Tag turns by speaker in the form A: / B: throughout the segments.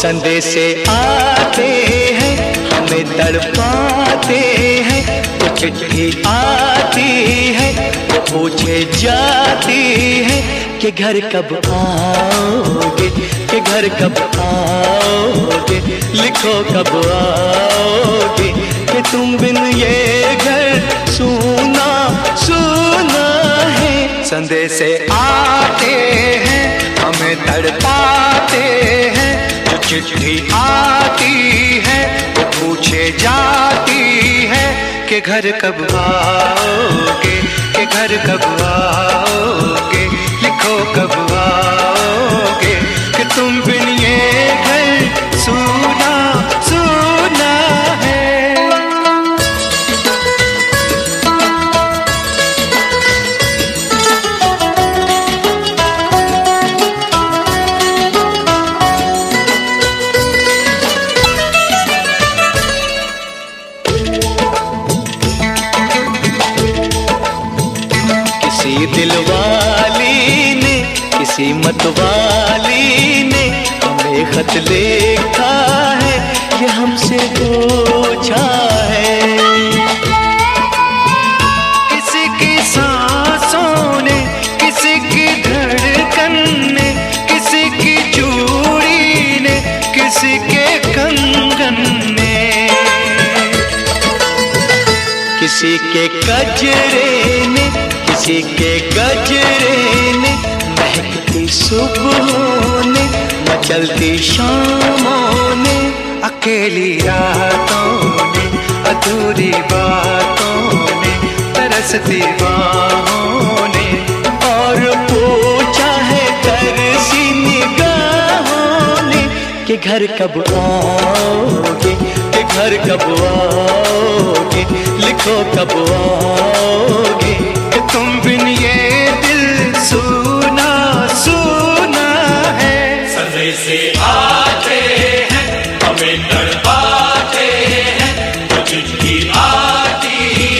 A: संदेशे आते हैं हमें तड़पाते हैं, तो चिट्ठी आती है वो पूछे जाती है कि घर कब आओगे, कि घर कब आओगे, लिखो कब आओगे, कि तुम बिन ये घर सूना सूना है। संदेशे आते हैं हमें तड़पाते हैं, जो चिट्ठी आती है वो पूछे जाती है कि घर कब आओगे, कि घर कब आओगे, लिखो कब आओगे, कि तुम बिन ये घर सूना सूना है। किसी दिलवाली ने, किसी मतवाली ने हमें खत लिखा है, ये हमसे पूछा है। किसी की सांसों ने, किसी की धड़कन ने, किसी की चूड़ी ने, किसी के कंगन ने, किसी के गजरे ने, किसी के गजरे ने, महकती सुबहों ने, मचलती शामों ने, अकेली रातों ने, अधूरी बातों ने, तरसती बाहों ने, और पूछा है तरसी निगाहों ने कि घर कब आओगे, कि घर कब आओगे, लिखो कब आओगे, कि तुम बिन ये दिल सूना सूना है।
B: संदेशे आते हैं हमें तड़पाते हैं, जो चिट्ठी आती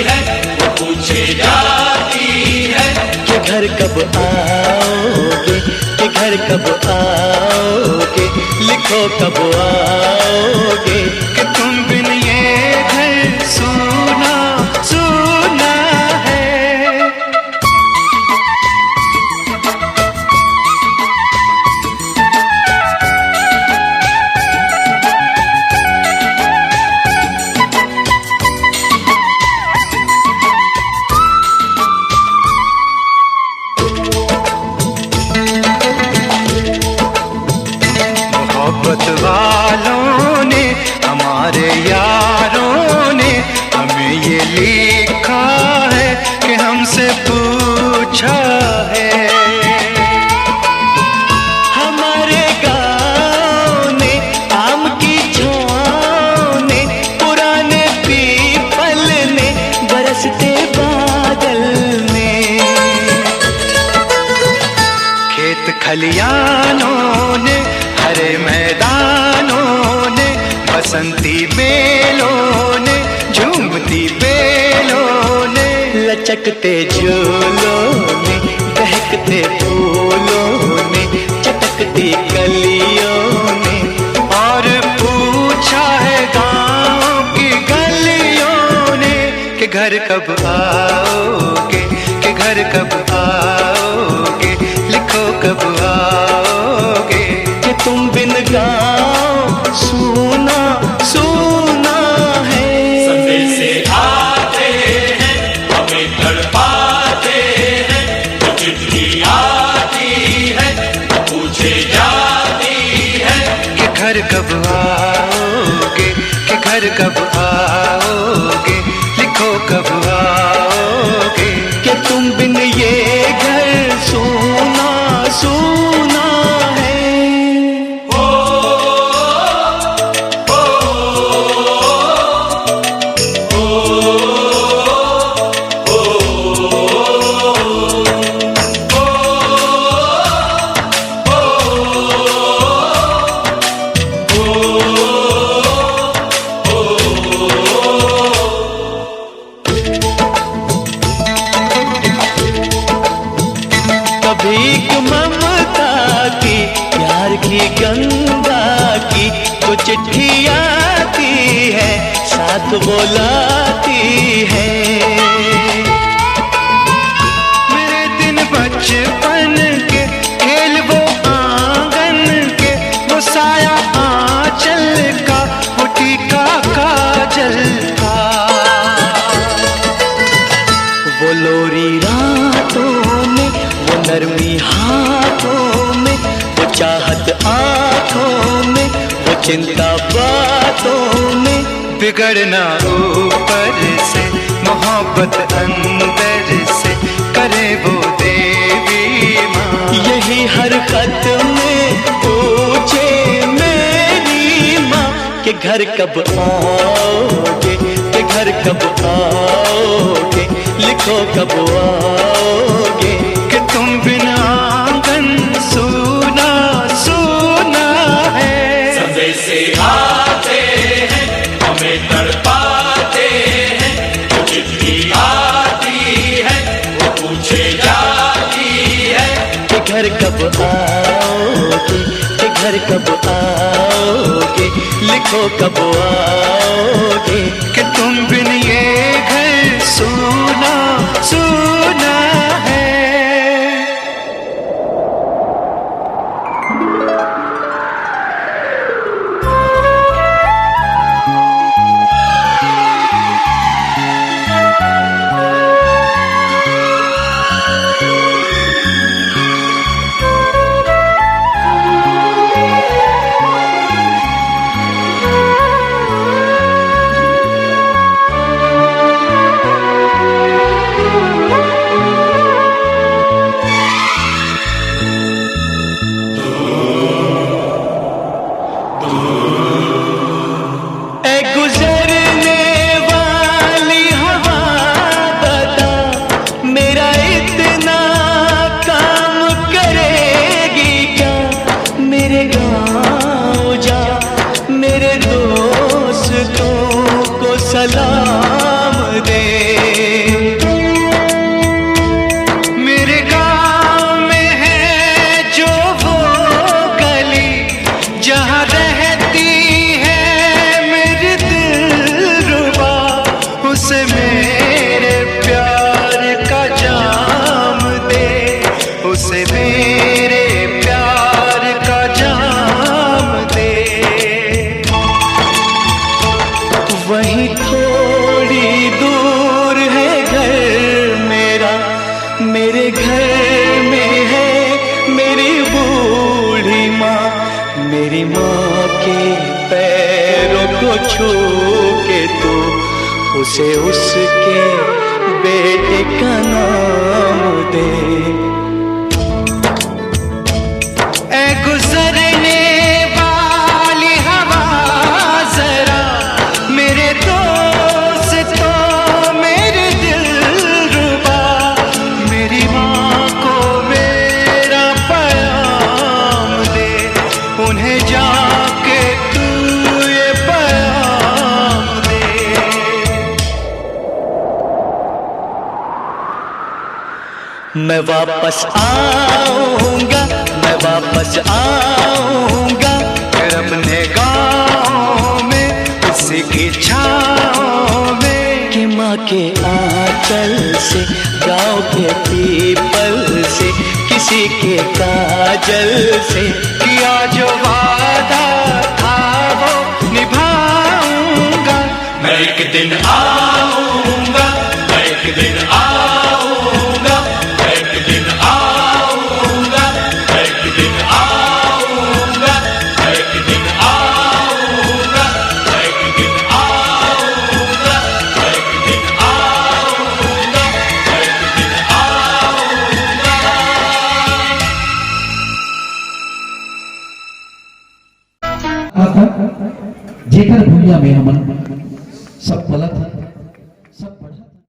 B: है वो पूछे जाती है
A: कि घर कब आओगे, कि घर कब आओगे, लिखो कब आओगे, कि तुम बिन ये घर सूना सूना है। मोहब्बत वालों ने, हमारे यारों ने हमें ये लिखा है कि हमसे पूछा है। हमारे गाँव ने, आम की छाँव ने, पुराने पीपल ने, बरसते बादल ने, खेत खलियानों ने, हरे मैदानों ने, बसंती बेलों ने, झूमती बेलों ने, लचकते झूलों ने, बहकते फूलों ने, चटकती कलियों ने, और पूछा है गाँव की गलियों ने कि घर कब आओगे, कि घर कब आओगे, लिखो कब आओगे, कि तुम बिन गाँव सूना सूना है।
B: संदेशे आते हैं हमें तड़पाते हैं, जो चिट्ठी आती है वो पूछे जाती है
A: कि घर कब आओगे, कि घर कब आओगे, लिखो कब आओगे, कि तुम बिन ये घर सूना सूना है। भीख ममता की, प्यार की गंगा की तो चिट्ठी आती है, साथ बुलाती है। मेरे दिन बचपन के खेल वो आंगन के, वो साया आंचल का, वो टीका काजल का, वो लोरी रातों में, वो नरमी हाथों में, वो चाहत आंखों में, वो चिंता बातों में। बिगड़ना ऊपर से, मोहब्बत अंदर से, करे वो देवी माँ। यही हर खत में पूछे मेरी माँ कि घर कब आओगे, कि घर कब आओगे, लिखो कब आओगे, कि तुम बिना आंगन सूना सूना है।
B: संदेश आते हैं हमें तड़पाते हैं, जो चिट्ठी आती है वो पूछे जाती है
A: कि घर कब आओगे, कि घर कब आओगे, लिखो कब आओगे, कि तुम बिन ये घर सूना सूना है। सलाम दे, मेरे गाँव में है जो वो गली, जहाँ रहती है मेरी दिलरुबा, उसे मेरे प्यार का जाम दे, उसे मेरे प्यार का जाम दे। वहीं थोड़ी दूर है घर मेरा, मेरे घर में है मेरी बूढ़ी माँ। मेरी माँ के पैरों को छू के तू उसे उसके बेटे का नाम दे। ऐ गुजरने वाली हवा जरा, मेरे दोस्तों मेरे दिलरुबा, मेरी माँ को मेरा पैगाम दे, उन्हें जाके तू ये पैगाम दे। मैं वापस आऊंगा, मैं वापस आऊंगा, फिर अपने गाँव में उसी की छाँव में, कि माँ के आंचल से, गाँव के पीपल से, किसी के काजल से, किया जो वादा था वो निभाऊंगा।
B: मैं एक दिन आऊंगा, मैं एक दिन आऊंगा, मैं एक दिन आऊंगा, मैं एक दिन आऊंगा, मैं एक दिन आऊंगा, मैं एक दिन आऊंगा, मैं एक दिन आऊंगा, मैं एक दिन आऊंगा।
C: जेकर भूमिया में हमन सब पलत सब